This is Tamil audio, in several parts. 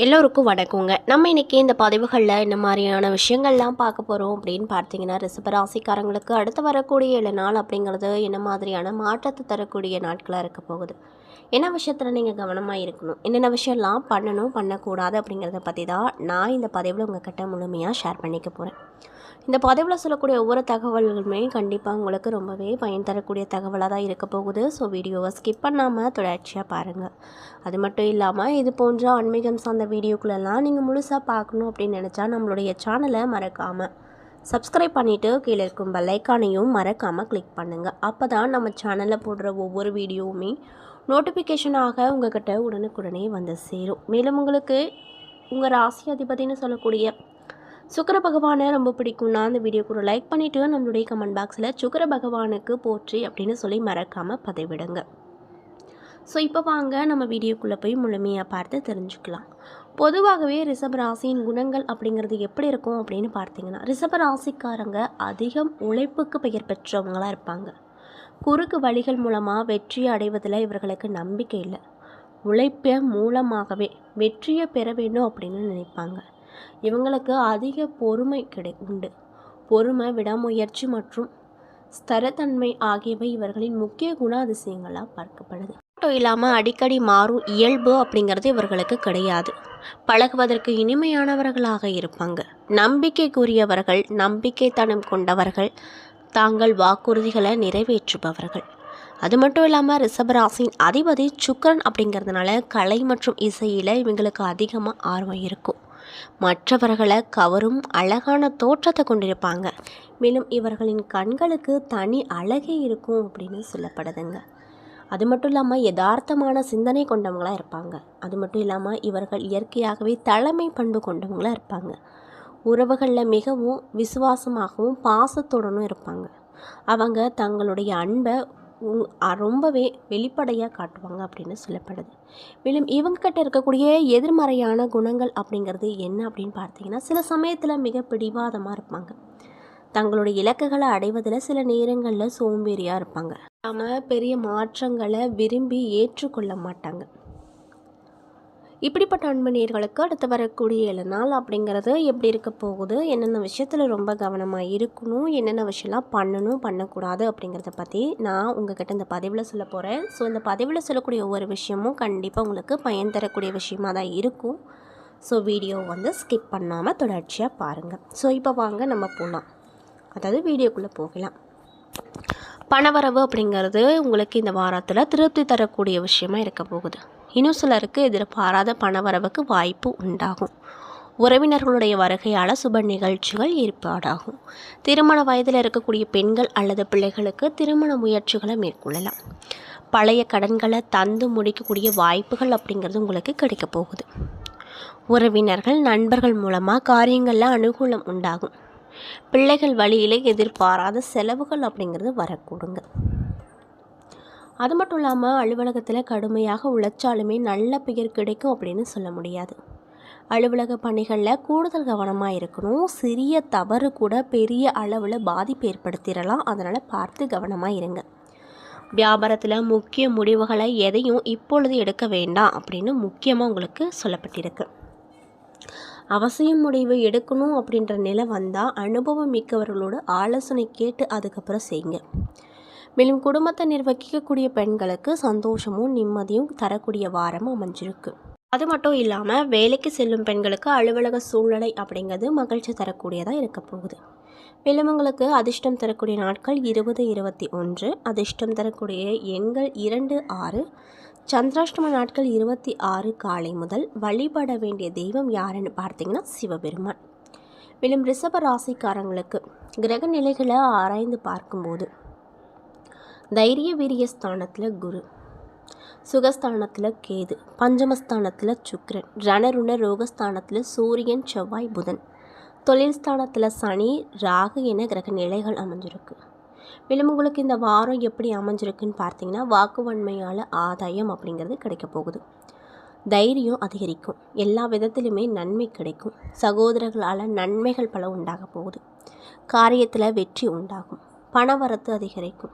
எல்லோருக்கும் வணக்கங்க. நம்ம இன்றைக்கி இந்த பதிவுகளில் இந்த மாதிரியான விஷயங்கள்லாம் பார்க்க போகிறோம் அப்படின்னு பார்த்தீங்கன்னா, ரிஷபராசிக்காரங்களுக்கு அடுத்து வரக்கூடிய 7 நாள் அப்படிங்கிறது என்ன மாதிரியான மாற்றத்தை தரக்கூடிய நாட்களாக இருக்க போகுது. என்ன விஷயத்தில் நீங்கள் கவனமாக இருக்கணும், என்னென்ன விஷயம்லாம் பண்ணணும் பண்ணக்கூடாது அப்படிங்கிறத பற்றி தான் நான் இந்த பதிவில் உங்கள்கிட்ட முழுமையாக ஷேர் பண்ணிக்க போகிறேன். இந்த பதிவில் சொல்லக்கூடிய ஒவ்வொரு தகவல்களுமே கண்டிப்பாக உங்களுக்கு ரொம்பவே பயன் தரக்கூடிய தகவலாக தான் இருக்க போகுது. ஸோ வீடியோவை ஸ்கிப் பண்ணாமல் தொடர்ச்சியாக பாருங்கள். அது மட்டும் இல்லாமல் இது போன்ற ஆன்மீகம் சார்ந்த வீடியோக்குள்ளெல்லாம் நீங்கள் முழுசாக பார்க்கணும் அப்படின்னு நினச்சா நம்மளுடைய சேனலை மறக்காமல் சப்ஸ்கிரைப் பண்ணிவிட்டு கீழே இருக்கும் பெல்லைக்கானையும் மறக்காமல் கிளிக் பண்ணுங்கள். அப்போ தான் நம்ம சேனலில் போடுற ஒவ்வொரு வீடியோவுமே நோட்டிஃபிகேஷனாக உங்கள்கிட்ட உடனுக்குடனே வந்து சேரும். மேலும் உங்களுக்கு உங்கள் ராசி அதிபதினு சொல்லக்கூடிய சுக்கிர பகவானை ரொம்ப பிடிக்கும்னா அந்த வீடியோக்கு ஒரு லைக் பண்ணிவிட்டு நம்மளுடைய கமெண்ட் பாக்ஸில் சுக்கிர பகவானுக்கு போற்றி அப்படின்னு சொல்லி மறக்காமல் பதிவிடுங்க. ஸோ இப்போ வாங்க நம்ம வீடியோக்குள்ளே போய் முழுமையாக பார்த்து தெரிஞ்சுக்கலாம். பொதுவாகவே ரிஷப ராசியின் குணங்கள் அப்படிங்கிறது எப்படி இருக்கும் அப்படின்னு பார்த்தீங்கன்னா, ரிஷப ராசிக்காரங்க அதிகம் உழைப்புக்கு பெயர் பெற்றவங்களாக இருப்பாங்க. குறுக்கு வழிகள் மூலமாக வெற்றியை அடைவதில் இவர்களுக்கு நம்பிக்கை இல்லை. உழைப்ப மூலமாகவே வெற்றியை பெற வேண்டும் அப்படின்னு நினைப்பாங்க. இவங்களுக்கு அதிக பொறுமை உண்டு. பொறுமை, விடாமுயற்சி மற்றும் ஸ்திரத்தன்மை ஆகியவை இவர்களின் முக்கிய குணாதிசயங்களாக பார்க்கப்படுது. மட்டும் இல்லாமல் அடிக்கடி மாறும் இயல்பு அப்படிங்கிறது இவர்களுக்கு கிடையாது. பழகுவதற்கு இனிமையானவர்களாக இருப்பாங்க. நம்பிக்கைக்குரியவர்கள், நம்பிக்கைத்தனம் கொண்டவர்கள், தாங்கள் வாக்குறுதிகளை நிறைவேற்றுபவர்கள். அது மட்டும் இல்லாமல் ரிஷபராசியின் அதிபதி சுக்கிரன் அப்படிங்கிறதுனால கலை மற்றும் இசையில் இவங்களுக்கு அதிகமாக ஆர்வம் இருக்கும். மற்றவர்களை கவரும் அழகான தோற்றத்தை கொண்டிருப்பாங்க. மேலும் இவர்களின் கண்களுக்கு தனி அழகே இருக்கும் அப்படின்னு சொல்லப்படுதுங்க. அது மட்டும் இல்லாமல் யதார்த்தமான சிந்தனை கொண்டவங்களாக இருப்பாங்க. அது மட்டும் இல்லாமல் இவர்கள் இயற்கையாகவே தலைமை பண்பு கொண்டவங்களாக இருப்பாங்க. உறவுகளில் மிகவும் விசுவாசமாகவும் பாசத்துடனும் இருப்பாங்க. அவங்க தங்களுடைய அன்பை ரொம்பவே வெளிப்படையாக காட்டுவாங்க அப்படின்னு சொல்லப்படுது. மேலும் இவங்ககிட்ட இருக்கக்கூடிய எதிர்மறையான குணங்கள் அப்படிங்கிறது என்ன அப்படின்னு பார்த்தீங்கன்னா, சில சமயத்தில் மிக பிடிவாதமாக இருப்பாங்க. தங்களுடைய இலக்குகளை அடைவதில் சில நேரங்களில் சோம்பேறியாக இருப்பாங்க. நம்ம பெரிய மாற்றங்களை விரும்பி ஏற்றுக்கொள்ள மாட்டாங்க. இப்படிப்பட்ட அன்பணியர்களுக்கு அடுத்து வரக்கூடிய 7 நாள் அப்படிங்கிறது எப்படி இருக்க போகுது, என்னென்ன விஷயத்தில் ரொம்ப கவனமாக இருக்கணும், என்னென்ன விஷயம்லாம் பண்ணணும் பண்ணக்கூடாது அப்படிங்கிறத பற்றி நான் உங்கள்கிட்ட இந்த பதிவில் சொல்ல போகிறேன். ஸோ இந்த பதிவில் சொல்லக்கூடிய ஒவ்வொரு விஷயமும் கண்டிப்பாக உங்களுக்கு பயன் தரக்கூடிய விஷயமாக தான் இருக்கும். ஸோ வீடியோ ஸ்கிப் பண்ணாமல் தொடர்ச்சியாக பாருங்கள். ஸோ இப்போ வாங்க நம்ம போகலாம், அதாவது வீடியோக்குள்ளே போகலாம். பணவரவு அப்படிங்கிறது உங்களுக்கு இந்த வாரத்தில் திருப்தி தரக்கூடிய விஷயமா இருக்க போகுது. இன்னும் சிலருக்கு எதிர்பாராத பணவரவுக்கு வாய்ப்பு உண்டாகும். உறவினர்களுடைய வருகையால் சுப நிகழ்ச்சிகள் ஏற்பாடாகும். திருமண வயதில் இருக்கக்கூடிய பெண்கள் அல்லது பிள்ளைகளுக்கு திருமண முயற்சிகளை மேற்கொள்ளலாம். பழைய கடன்களை தந்து முடிக்கக்கூடிய வாய்ப்புகள் அப்படிங்கிறது உங்களுக்கு கிடைக்க போகுது. உறவினர்கள், நண்பர்கள் மூலமாக காரியங்களில் அனுகூலம் உண்டாகும். பிள்ளைகள் வழியிலே எதிர்பாராத செலவுகள் அப்படிங்கிறது வரக்கூடுங்க. அது மட்டும் இல்லாமல் அலுவலகத்தில் கடுமையாக உழைச்சாலுமே நல்ல பெயர் கிடைக்கும் அப்படின்னு சொல்ல முடியாது. அலுவலக பணிகளில் கூடுதல் கவனமாக இருக்கணும். சிறிய தவறு கூட பெரிய அளவில் பாதிப்பு ஏற்படுத்திடலாம். அதனால் பார்த்து கவனமாக இருங்க. வியாபாரத்தில் முக்கிய முடிவுகளை எதையும் இப்பொழுது எடுக்க வேண்டாம் அப்படின்னு முக்கியமாக உங்களுக்கு சொல்லப்பட்டிருக்கு. அவசியம் முடிவு எடுக்கணும் அப்படின்ற நிலை வந்தால் அனுபவம் மிக்கவர்களோட ஆலோசனை கேட்டு அதுக்கப்புறம் செய்யுங்க. மேலும் குடும்பத்தை நிர்வகிக்கக்கூடிய பெண்களுக்கு சந்தோஷமும் நிம்மதியும் தரக்கூடிய வாரம் அமைஞ்சிருக்கு. அது மட்டும் இல்லாமல் வேலைக்கு செல்லும் பெண்களுக்கு அலுவலக சூழ்நிலை அப்படிங்கிறது மகிழ்ச்சி தரக்கூடியதாக இருக்க போகுது. மேலும் உங்களுக்கு அதிர்ஷ்டம் தரக்கூடிய நாட்கள் 20, 21. அதிர்ஷ்டம் தரக்கூடிய எண்கள் 2, 6. சந்திராஷ்டம நாட்கள் 26 காலை முதல். வழிபட வேண்டிய தெய்வம் யாருன்னு பார்த்தீங்கன்னா சிவபெருமான். மேலும் ரிஷப ராசிக்காரங்களுக்கு கிரக நிலைகளை ஆராய்ந்து பார்க்கும்போது தைரிய வீரிய ஸ்தானத்தில் குரு, சுகஸ்தானத்தில் கேது, பஞ்சமஸ்தானத்தில் சுக்கிரன், ரணருண ரோகஸ்தானத்தில் சூரியன், செவ்வாய், புதன், தொழில் ஸ்தானத்தில் சனி, ராகு என கிரக நிலைகள் அமைஞ்சிருக்கு. மேலும் உங்களுக்கு இந்த வாரம் எப்படி அமைஞ்சிருக்குன்னு பார்த்தீங்கன்னா, வாக்குவன்மையால் ஆதாயம் அப்படிங்கிறது கிடைக்க போகுது. தைரியம் அதிகரிக்கும். எல்லா விதத்திலுமே நன்மை கிடைக்கும். சகோதரர்களால் நன்மைகள் பல உண்டாக போகுது. காரியத்தில் வெற்றி உண்டாகும். பணவரத்து அதிகரிக்கும்.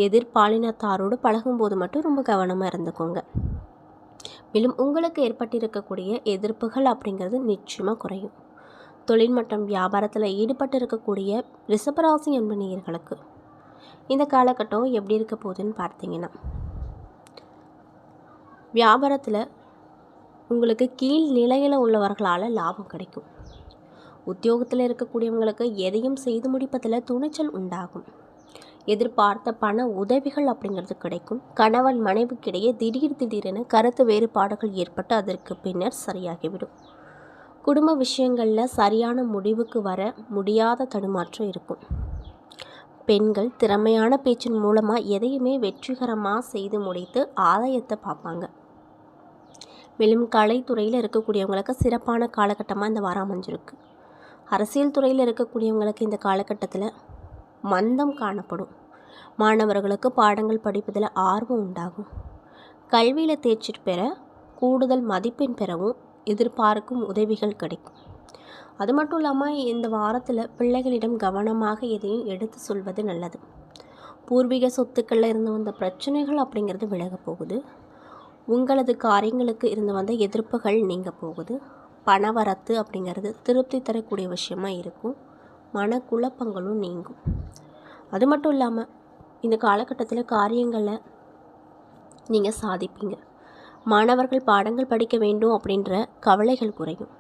எதிர்பாலினத்தாரோடு பழகும்போது மட்டும் ரொம்ப கவனமாக இருந்துக்கோங்க. மேலும் உங்களுக்கு ஏற்பட்டிருக்கக்கூடிய எதிர்ப்புகள் அப்படிங்கிறது நிச்சயமாக குறையும். தொழில் மற்றும் வியாபாரத்தில் ஈடுபட்டு இருக்கக்கூடிய ரிஷபராசி அன்பு நேயர்களுக்கு இந்த காலகட்டம் எப்படி இருக்க போகுதுன்னு பார்த்தீங்கன்னா, வியாபாரத்தில் உங்களுக்கு கீழ் நிலையில் உள்ளவர்களால் லாபம் கிடைக்கும். உத்தியோகத்தில் இருக்கக்கூடியவங்களுக்கு எதையும் செய்து முடிப்பதில் துணிச்சல் உண்டாகும். எதிர்பார்த்த பண உதவிகள் அப்படிங்கிறது கிடைக்கும். கணவன் மனைவிக்கிடையே திடீரென கருத்து வேறுபாடுகள் ஏற்பட்டு அதற்கு பின்னர் சரியாகிவிடும். குடும்ப விஷயங்களில் சரியான முடிவுக்கு வர முடியாத தடுமாற்றம் இருக்கும். பெண்கள் திறமையான பேச்சின் மூலமாக எதையுமே வெற்றிகரமாக செய்து முடித்து ஆதாயத்தை பார்ப்பாங்க. மேலும் கலைத்துறையில் இருக்கக்கூடியவங்களுக்கு சிறப்பான காலகட்டமாக இந்த வாரம் அமைஞ்சிருக்கு. அரசியல் துறையில் இருக்கக்கூடியவங்களுக்கு இந்த காலகட்டத்தில் மந்தம் காணப்படும். மாணவர்களுக்கு பாடங்கள் படிப்பதில் ஆர்வம் உண்டாகும். கல்வியில் தேர்ச்சி பெற கூடுதல் மதிப்பெண் பெறவும் எதிர்பார்க்கும் உதவிகள் கிடைக்கும். அது மட்டும் இல்லாமல் இந்த வாரத்தில் பிள்ளைகளிடம் கவனமாக எதையும் எடுத்து சொல்வது நல்லது. பூர்வீக சொத்துக்களில் இருந்து வந்த பிரச்சனைகள் அப்படிங்கிறது விலக போகுது. உங்களது காரியங்களுக்கு இருந்து வந்த எதிர்ப்புகள் நீங்க போகுது. பணவரத்து அப்படிங்கிறது திருப்தி தரக்கூடிய விஷயமா இருக்கும். மனக்குழப்பங்களும் நீங்கும். அது மட்டும் இல்லாமல் இந்த காலகட்டத்தில் காரியங்களை நீங்கள் சாதிப்பீங்க. மாணவர்கள் பாடங்கள் படிக்க வேண்டும் அப்படின்ற கவலைகள் குறையும்.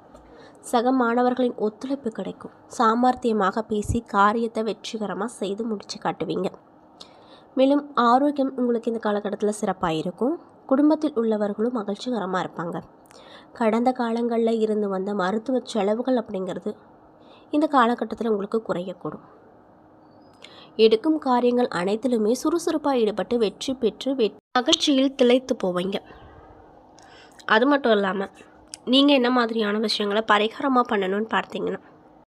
சக மாணவர்களின் ஒத்துழைப்பு கிடைக்கும். சாமர்த்தியமாக பேசி காரியத்தை வெற்றிகரமாக செய்து முடித்து காட்டுவீங்க. மேலும் ஆரோக்கியம் உங்களுக்கு இந்த காலகட்டத்தில் சிறப்பாக இருக்கும். குடும்பத்தில் உள்ளவர்களும் மகிழ்ச்சிகரமாக இருப்பாங்க. கடந்த காலங்களில் இருந்து வந்த மருத்துவ செலவுகள் அப்படிங்கிறது இந்த காலகட்டத்தில் உங்களுக்கு குறையக்கூடும். எடுக்கும் காரியங்கள் அனைத்திலுமே சுறுசுறுப்பாக ஈடுபட்டு வெற்றி பெற்று மகிழ்ச்சியில் திளைத்து போவீங்க. அது மட்டும் இல்லாமல் நீங்கள் என்ன மாதிரியான விஷயங்களை பரிகாரமாக பண்ணணும்னு பார்த்தீங்கன்னா,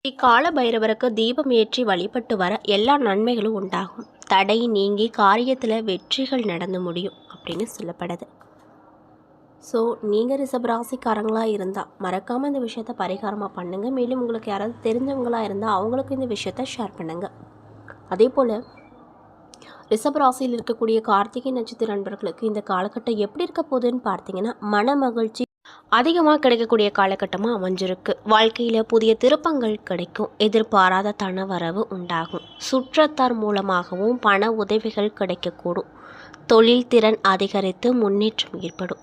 இக்கால பைரவருக்கு தீபம் ஏற்றி வழிபட்டு வர எல்லா நன்மைகளும் உண்டாகும். தடை நீங்கி காரியத்தில் வெற்றிகள் நடந்து முடியும் அப்படின்னு சொல்லப்படுது. ஸோ நீங்கள் ரிஷபராசிக்காரங்களாக இருந்தால் மறக்காமல் இந்த விஷயத்தை பரிகாரமாக பண்ணுங்கள். மேலும் உங்களுக்கு யாராவது தெரிஞ்சவங்களாக இருந்தால் அவங்களுக்கும் இந்த விஷயத்தை ஷேர் பண்ணுங்கள். அதே போல் ரிஷபராசியில் இருக்கக்கூடிய கார்த்திகை நட்சத்திர நண்பர்களுக்கு இந்த காலகட்டம் எப்படி இருக்க போகுதுன்னு பார்த்தீங்கன்னா, மன மகிழ்ச்சி அதிகமாக கிடைக்கக்கூடிய காலகட்டமாக அமைஞ்சிருக்கு. வாழ்க்கையில் புதிய திருப்பங்கள் கிடைக்கும். எதிர்பாராத தனவரவு உண்டாகும். சுற்றத்தார் மூலமாகவும் பண உதவிகள் கிடைக்கக்கூடும். தொழில் திறன் அதிகரித்து முன்னேற்றம் ஏற்படும்.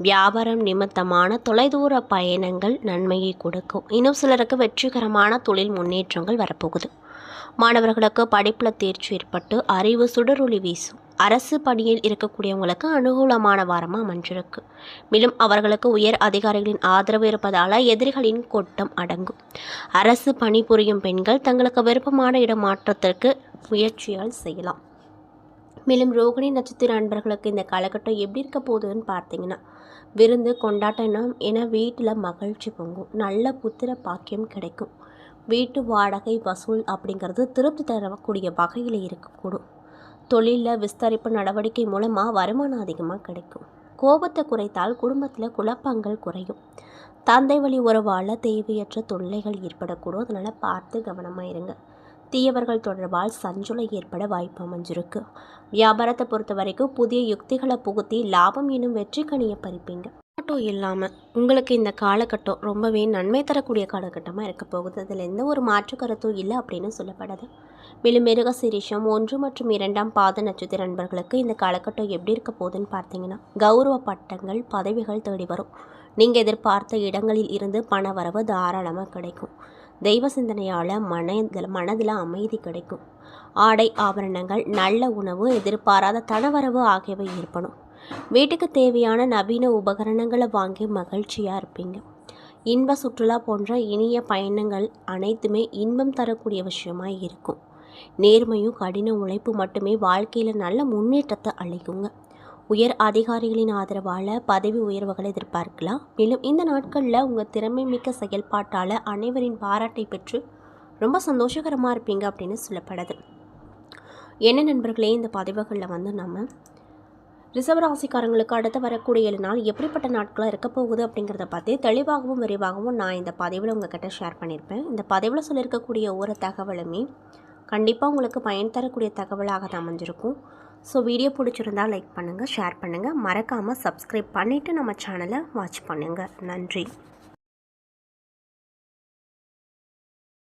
வியாபாரம் நிமித்தமான தொலைதூர பயணங்கள் நன்மையை கொடுக்கும். இன்னும் சிலருக்கு வெற்றிகரமான தொழில் முன்னேற்றங்கள் வரப்போகுது. மாணவர்களுக்கு படிப்பில் தேர்ச்சி ஏற்பட்டு அறிவு சுடரொளி வீசும். அரசு பணியில் இருக்கக்கூடியவங்களுக்கு அனுகூலமான வாரமாக அமைஞ்சிருக்கு. மேலும் அவர்களுக்கு உயர் அதிகாரிகளின் ஆதரவு இருப்பதால் எதிரிகளின் கொட்டம் அடங்கும். அரசு பணிபுரியும் பெண்கள் தங்களுக்கு விருப்பமான இடமாற்றத்திற்கு முயற்சியால் செய்யலாம். மேலும் ரோகிணி நட்சத்திர அன்பர்களுக்கு இந்த காலகட்டம் எப்படி இருக்க போகுதுன்னு பார்த்தீங்கன்னா, விருந்து கொண்டாட்டம் என வீட்டில் மகிழ்ச்சி பொங்கும். நல்ல புத்திர பாக்கியம் கிடைக்கும். வீட்டு வாடகை வசூல் அப்படிங்கிறது திருப்தி தரக்கூடிய வகையில் இருக்கக்கூடும். தொழிலில் விஸ்தரிப்பு நடவடிக்கை மூலமாக வருமானம் அதிகமாக கிடைக்கும். கோபத்தை குறைத்தால் குடும்பத்தில் குழப்பங்கள் குறையும். தந்தை வழி உறவால் தேவையற்ற தொல்லைகள் ஏற்படக்கூடும். அதனால் பார்த்து கவனமாக இருங்க. தீயவர்கள் தொடர்பால் சஞ்சலம் ஏற்பட வாய்ப்பு அமைஞ்சிருக்கு. வியாபாரத்தை பொறுத்த வரைக்கும் புதிய யுக்திகளை புகுத்தி லாபம் எனும் வெற்றி கனியை பறிப்பீங்க. மட்டும் இல்லாமல் உங்களுக்கு இந்த காலகட்டம் ரொம்பவே நன்மை தரக்கூடிய காலகட்டமாக இருக்க போகுது. அதில் எந்த ஒரு மாற்று கருத்தும் இல்லை அப்படின்னு சொல்லப்படுது. மேலும் மிருகசீரிஷம் 1 மற்றும் 2ஆம் பாத நட்சத்திர நண்பர்களுக்கு இந்த காலகட்டம் எப்படி இருக்க போகுதுன்னு பார்த்தீங்கன்னா, கௌரவ பட்டங்கள் பதவிகள் தேடி வரும். நீங்கள் எதிர்பார்த்த இடங்களில் இருந்து பண வரவு தாராளமாக கிடைக்கும். தெய்வ சிந்தனையால் மனதில் அமைதி கிடைக்கும். ஆடை ஆபரணங்கள் நல்ல உணவு எதிர்பாராத தனவரவு ஆகியவை ஏற்படும். வீட்டுக்கு தேவையான நவீன உபகரணங்களை வாங்கி மகிழ்ச்சியாக இருப்பீங்க. இன்ப சுற்றுலா போன்ற இனிய பயணங்கள் அனைத்துமே இன்பம் தரக்கூடிய விஷயமாக இருக்கும். நேர்மையும் கடின உழைப்பு மட்டுமே வாழ்க்கையில் நல்ல முன்னேற்றத்தை அளிக்குங்க. உயர் அதிகாரிகளின் ஆதரவால் பதவி உயர்வுகளை எதிர்பார்க்கலாம். மேலும் இந்த நாட்களில் உங்கள் திறமை மிக்க செயல்பாட்டால் அனைவரின் பாராட்டை பெற்று ரொம்ப சந்தோஷகரமாக இருப்பீங்க அப்படின்னு சொல்லப்படுது. என்ன நண்பர்களே, இந்த பதிவுகளில் நம்ம ரிஷபராசிக்காரங்களுக்கு அடுத்து வரக்கூடிய 7 நாள் எப்படிப்பட்ட நாட்களாக இருக்க போகுது அப்படிங்கிறத பற்றி தெளிவாகவும் விரிவாகவும் நான் இந்த பதிவில் உங்கள்கிட்ட ஷேர் பண்ணியிருப்பேன். இந்த பதிவில் சொல்லியிருக்கக்கூடிய ஒவ்வொரு தகவலுமே கண்டிப்பாக உங்களுக்கு பயன் தரக்கூடிய தகவலாக தான் அமைஞ்சிருக்கும். ஸோ வீடியோ பிடிச்சிருந்தா லைக் பண்ணுங்கள், ஷேர் பண்ணுங்கள், மறக்காமல் சப்ஸ்கிரைப் பண்ணிவிட்டு நம்ம சேனலை வாட்ச் பண்ணுங்கள். நன்றி.